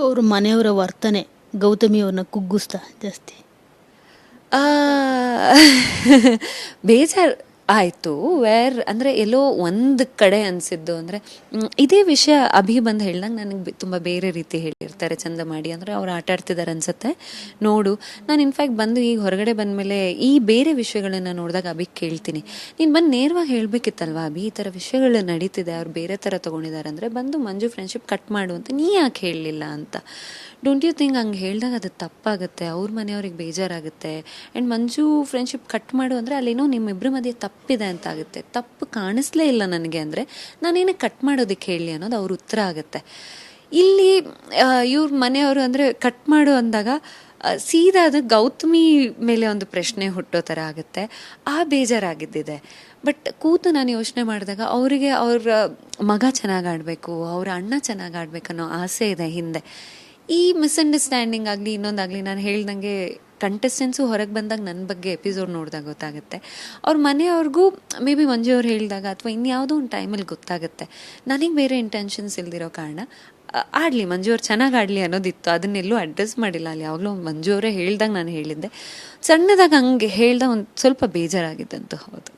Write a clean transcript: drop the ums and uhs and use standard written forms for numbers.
ಅವ್ರ ಮನೆಯವರ ವರ್ತನೆ ಗೌತಮಿಯವ್ರನ್ನ ಕುಗ್ಗಿಸ್ತಾ ಜಾಸ್ತಿ? ಆ, ಬೇಜಾರು ಆಯಿತು. ಅಂದರೆ ಎಲ್ಲೋ ಒಂದು ಕಡೆ ಅನಿಸಿದ್ದು ಅಂದರೆ, ಇದೇ ವಿಷಯ ಅಭಿ ಬಂದು ಹೇಳ್ದಂಗೆ ನನಗೆ ತುಂಬ ಬೇರೆ ರೀತಿ ಹೇಳಿರ್ತಾರೆ ಚಂದ ಮಾಡಿ. ಅಂದರೆ ಅವ್ರು ಆಟ ಆಡ್ತಿದ್ದಾರೆ ಅನ್ಸುತ್ತೆ, ನೋಡು. ನಾನು ಇನ್ಫ್ಯಾಕ್ಟ್ ಬಂದು ಈಗ ಹೊರಗಡೆ ಬಂದಮೇಲೆ ಈ ಬೇರೆ ವಿಷಯಗಳನ್ನ ನೋಡಿದಾಗ ಅಭಿ ಕೇಳ್ತೀನಿ, ನೀನು ಬಂದು ನೇರವಾಗಿ ಹೇಳಬೇಕಿತ್ತಲ್ವಾ ಅಭಿ, ಈ ಥರ ವಿಷಯಗಳು ನಡೀತಿದೆ, ಅವ್ರು ಬೇರೆ ಥರ ತೊಗೊಂಡಿದ್ದಾರೆ ಅಂದರೆ ಬಂದು ಮಂಜು ಫ್ರೆಂಡ್ಶಿಪ್ ಕಟ್ ಮಾಡು ಅಂತ ನೀ ಯಾಕೆ ಹೇಳಲಿಲ್ಲ ಅಂತ. ಡೋಂಟ್ ಯು ಥಿಂಕ್ ಹಂಗೆ ಹೇಳಿದಾಗ ಅದು ತಪ್ಪಾಗುತ್ತೆ, ಅವ್ರ ಮನೆಯವ್ರಿಗೆ ಬೇಜಾರಾಗುತ್ತೆ. ಆ್ಯಂಡ್ ಮಂಜು ಫ್ರೆಂಡ್ಶಿಪ್ ಕಟ್ ಮಾಡು ಅಂದರೆ ಅಲ್ಲೇನೋ ನಿಮ್ಮಿಬ್ಬರ ಮಧ್ಯೆ ತಪ್ಪಿದೆ ಅಂತ ಆಗುತ್ತೆ. ತಪ್ಪು ಕಾಣಿಸ್ಲೇ ಇಲ್ಲ ನನಗೆ ಅಂದರೆ ನಾನೇನಕ್ಕೆ ಕಟ್ ಮಾಡೋದಕ್ಕೆ ಹೇಳಿ ಅನ್ನೋದು ಅವ್ರ ಉತ್ತರ ಆಗುತ್ತೆ. ಇಲ್ಲಿ ಇವ್ರ ಮನೆಯವರು ಅಂದರೆ ಕಟ್ ಮಾಡು ಅಂದಾಗ ಸೀದಾ ಅದು ಗೌತಮಿ ಮೇಲೆ ಒಂದು ಪ್ರಶ್ನೆ ಹುಟ್ಟೋ ಥರ ಆಗುತ್ತೆ. ಆ ಬೇಜಾರಾಗಿದ್ದಿದೆ. ಬಟ್ ಕೂತು ನಾನು ಯೋಚನೆ ಮಾಡಿದಾಗ ಅವರಿಗೆ ಅವ್ರ ಮಗ ಚೆನ್ನಾಗಿ ಆಡಬೇಕು, ಅವ್ರ ಅಣ್ಣ ಚೆನ್ನಾಗಿ ಆಡ್ಬೇಕು ಅನ್ನೋ ಆಸೆ ಇದೆ ಹಿಂದೆ. ಈ ಮಿಸ್ಅಂಡರ್ಸ್ಟ್ಯಾಂಡಿಂಗ್ ಆಗಲಿ ಇನ್ನೊಂದಾಗಲಿ, ನಾನು ಹೇಳ್ದಂಗೆ ಕಂಟೆಸ್ಟೆನ್ಸು ಹೊರಗೆ ಬಂದಾಗ ನನ್ನ ಬಗ್ಗೆ ಎಪಿಸೋಡ್ ನೋಡಿದಾಗ ಗೊತ್ತಾಗುತ್ತೆ. ಅವ್ರ ಮನೆಯವ್ರಿಗೂ ಮೇ ಬಿ ಮಂಜು ಅವ್ರು ಹೇಳಿದಾಗ ಅಥವಾ ಇನ್ಯಾವುದೋ ಒಂದು ಟೈಮಲ್ಲಿ ಗೊತ್ತಾಗುತ್ತೆ. ನನಗೆ ಬೇರೆ ಇಂಟೆನ್ಷನ್ಸ್ ಇಲ್ದಿರೋ ಕಾರಣ ಆಡಲಿ, ಮಂಜು ಅವ್ರು ಚೆನ್ನಾಗಿ ಆಡಲಿ ಅನ್ನೋದಿತ್ತು. ಅದನ್ನೆಲ್ಲೂ ಅಡ್ರೆಸ್ ಮಾಡಿಲ್ಲ ಅಲ್ಲಿ. ಯಾವಾಗಲೂ ಮಂಜು ಅವರೇ ಹೇಳ್ದಾಗ ನಾನು ಹೇಳಿದ್ದೆ. ಸಣ್ಣದಾಗ ಹಂಗೆ ಹೇಳ್ದಾಗ ಒಂದು ಸ್ವಲ್ಪ ಬೇಜಾರಾಗಿದ್ದಂತೂ ಹೌದು.